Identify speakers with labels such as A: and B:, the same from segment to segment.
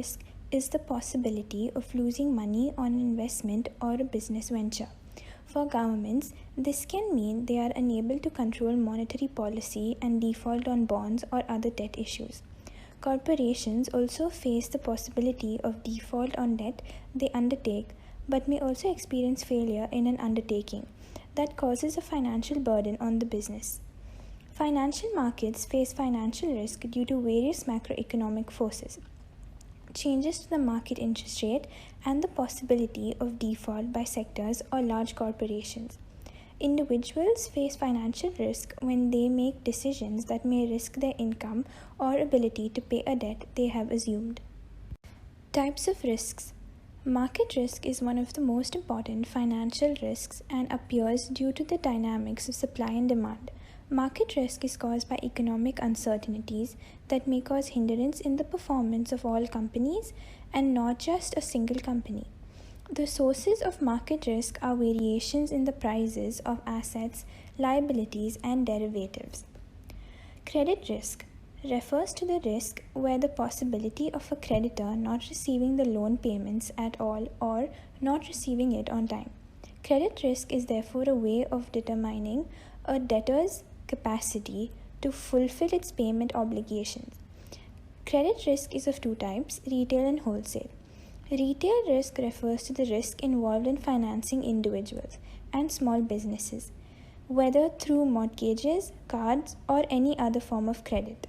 A: risk is the possibility of losing money on an investment or a business venture. For governments, this can mean they are unable to control monetary policy and default on bonds or other debt issues. Corporations also face the possibility of default on debt they undertake, but may also experience failure in an undertaking that causes a financial burden on the business. Financial markets face financial risk due to various macroeconomic forces, changes to the market interest rate, and the possibility of default by sectors or large corporations. Individuals face financial risk when they make decisions that may risk their income or ability to pay a debt they have assumed. Types of risks. Market risk is one of the most important financial risks and appears due to the dynamics of supply and demand. Market risk is caused by economic uncertainties that may cause hindrance in the performance of all companies and not just a single company. The sources of market risk are variations in the prices of assets, liabilities, and derivatives. Credit risk refers to the risk where the possibility of a creditor not receiving the loan payments at all or not receiving it on time. Credit risk is therefore a way of determining a debtor's capacity to fulfill its payment obligations. Credit risk is of two types, retail and wholesale. Retail risk refers to the risk involved in financing individuals and small businesses, whether through mortgages, cards, or any other form of credit.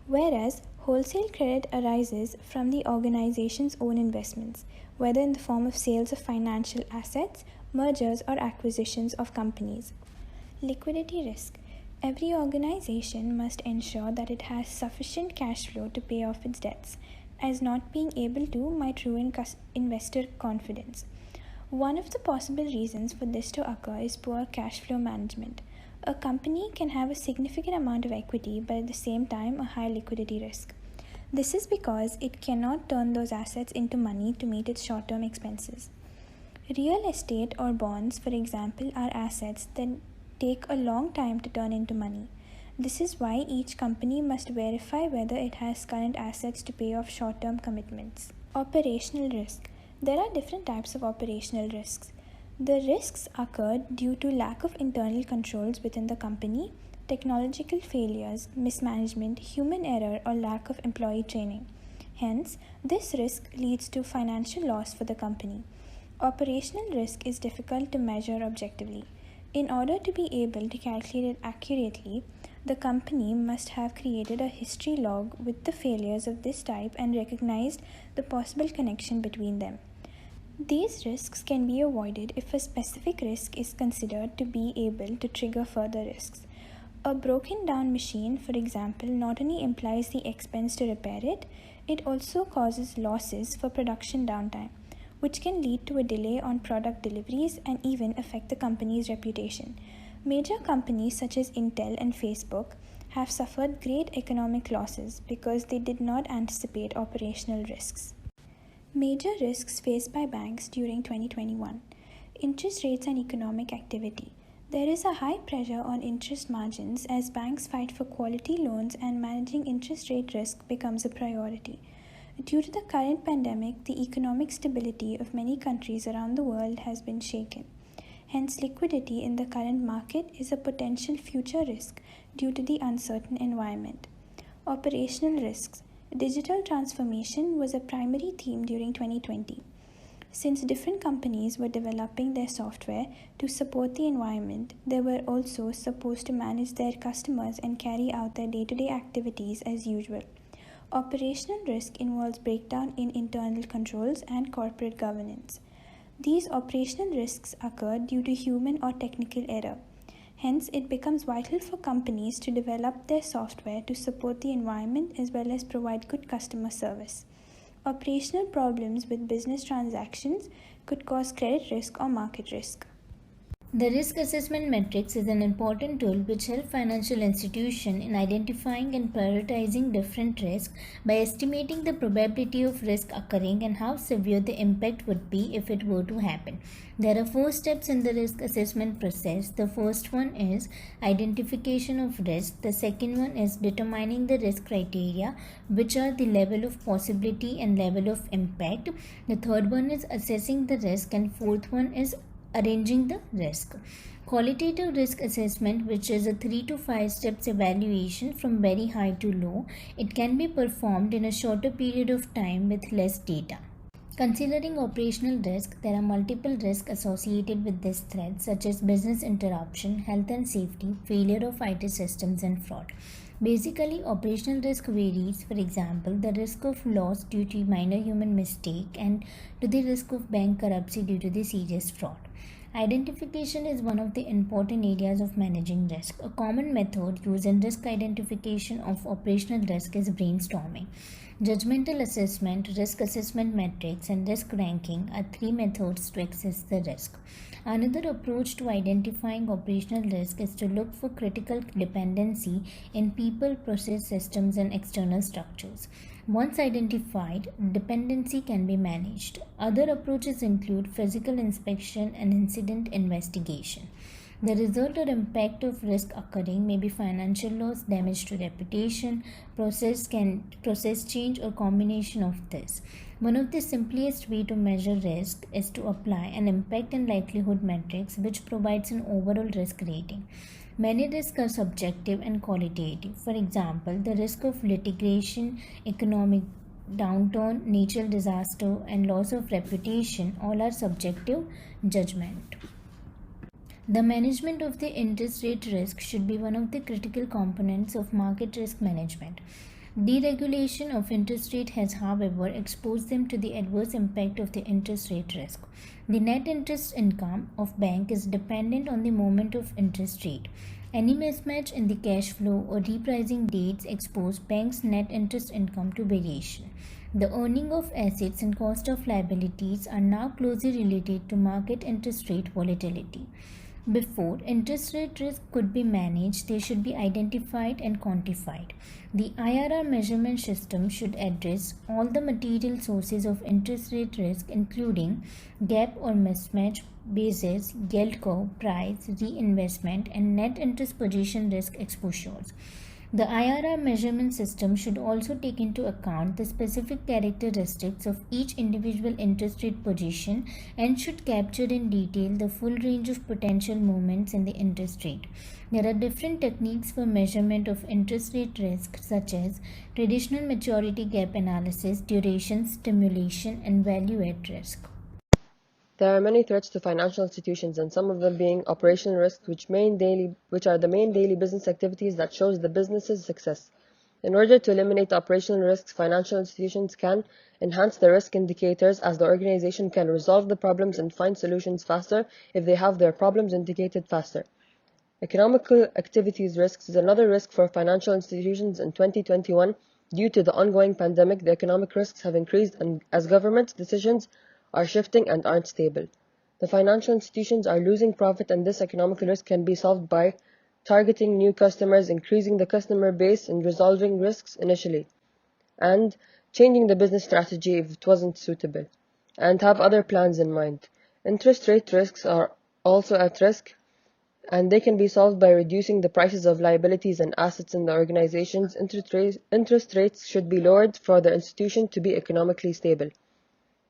A: Whereas wholesale credit arises from the organization's own investments, whether in the form of sales of financial assets, mergers, or acquisitions of companies. Liquidity risk. Every organization must ensure that it has sufficient cash flow to pay off its debts, as not being able to might ruin investor confidence. One of the possible reasons for this to occur is poor cash flow management. A company can have a significant amount of equity but at the same time a high liquidity risk. This is because it cannot turn those assets into money to meet its short-term expenses. Real estate or bonds, for example, are assets that take a long time to turn into money. This is why each company must verify whether it has current assets to pay off short-term commitments. Operational risk. There are different types of operational risks. The risks occur due to lack of internal controls within the company, technological failures, mismanagement, human error, or lack of employee training. Hence, this risk leads to financial loss for the company. Operational risk is difficult to measure objectively. In order to be able to calculate it accurately, the company must have created a history log with the failures of this type and recognized the possible connection between them. These risks can be avoided if a specific risk is considered to be able to trigger further risks. A broken down machine, for example, not only implies the expense to repair it, it also causes losses for production downtime, which can lead to a delay on product deliveries and even affect the company's reputation. Major companies such as Intel and Facebook have suffered great economic losses because they did not anticipate operational risks. Major risks faced by banks during 2021. Interest rates and economic activity. There is a high pressure on interest margins as banks fight for quality loans and managing interest rate risk becomes a priority. Due to the current pandemic, the economic stability of many countries around the world has been shaken. Hence, liquidity in the current market is a potential future risk due to the uncertain environment. Operational risks. Digital transformation was a primary theme during 2020. Since different companies were developing their software to support the environment, they were also supposed to manage their customers and carry out their day-to-day activities as usual. Operational risk involves breakdown in internal controls and corporate governance. These operational risks occur due to human or technical error. Hence, it becomes vital for companies to develop their software to support the environment as well as provide good customer service. Operational problems with business transactions could cause credit risk or market risk.
B: The risk assessment matrix is an important tool which helps financial institutions in identifying and prioritizing different risks by estimating the probability of risk occurring and how severe the impact would be if it were to happen. There are 4 steps in the risk assessment process. The first one is identification of risk. The second one is determining the risk criteria, which are the level of possibility and level of impact. The third one is assessing the risk, and fourth one is arranging the risk. Qualitative risk assessment, which is a 3 to 5 steps evaluation from very high to low, it can be performed in a shorter period of time with less data. Considering operational risk, there are multiple risks associated with this threat, such as business interruption, health and safety, failure of IT systems, and fraud. Basically, operational risk varies. For example, the risk of loss due to minor human mistake and to the risk of bank corruption due to the serious fraud. Identification is one of the important areas of managing risk. A common method used in risk identification of operational risk is brainstorming. Judgmental assessment, risk assessment metrics, and risk ranking are 3 methods to assess the risk. Another approach to identifying operational risk is to look for critical dependency in people, process, systems, and external structures. Once identified, dependency can be managed. Other approaches include physical inspection and incident investigation. The result or impact of risk occurring may be financial loss, damage to reputation, process change, or combination of this. One of the simplest way to measure risk is to apply an impact and likelihood matrix which provides an overall risk rating. Many risks are subjective and qualitative. For example, the risk of litigation, economic downturn, natural disaster, and loss of reputation all are subjective judgment. The management of the interest rate risk should be one of the critical components of market risk management. Deregulation of interest rate has, however, exposed them to the adverse impact of the interest rate risk. The net interest income of bank is dependent on the movement of interest rate. Any mismatch in the cash flow or repricing dates expose bank's net interest income to variation. The earning of assets and cost of liabilities are now closely related to market interest rate volatility. Before interest rate risk could be managed, they should be identified and quantified. The IRR measurement system should address all the material sources of interest rate risk, including gap or mismatch, basis, yield curve, price, reinvestment, and net interest position risk exposures. The IRR measurement system should also take into account the specific characteristics of each individual interest rate position and should capture in detail the full range of potential movements in the interest rate. There are different techniques for measurement of interest rate risk, such as traditional maturity gap analysis, duration, stimulation, and value at risk.
C: There are many threats to financial institutions, and some of them being operational risks, which are the main daily business activities that shows the business's success. In order to eliminate operational risks, financial institutions can enhance the risk indicators, as the organization can resolve the problems and find solutions faster if they have their problems indicated faster. Economical activities risks is another risk for financial institutions in 2021. Due to the ongoing pandemic, the economic risks have increased as government decisions are shifting and aren't stable. The financial institutions are losing profit, and this economic risk can be solved by targeting new customers, increasing the customer base, and resolving risks initially, and changing the business strategy if it wasn't suitable, and have other plans in mind. Interest rate risks are also at risk, and they can be solved by reducing the prices of liabilities and assets in the organizations. Interest rates should be lowered for the institution to be economically stable.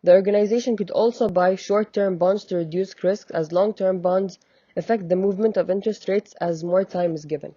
C: The organization could also buy short-term bonds to reduce risk, as long-term bonds affect the movement of interest rates as more time is given.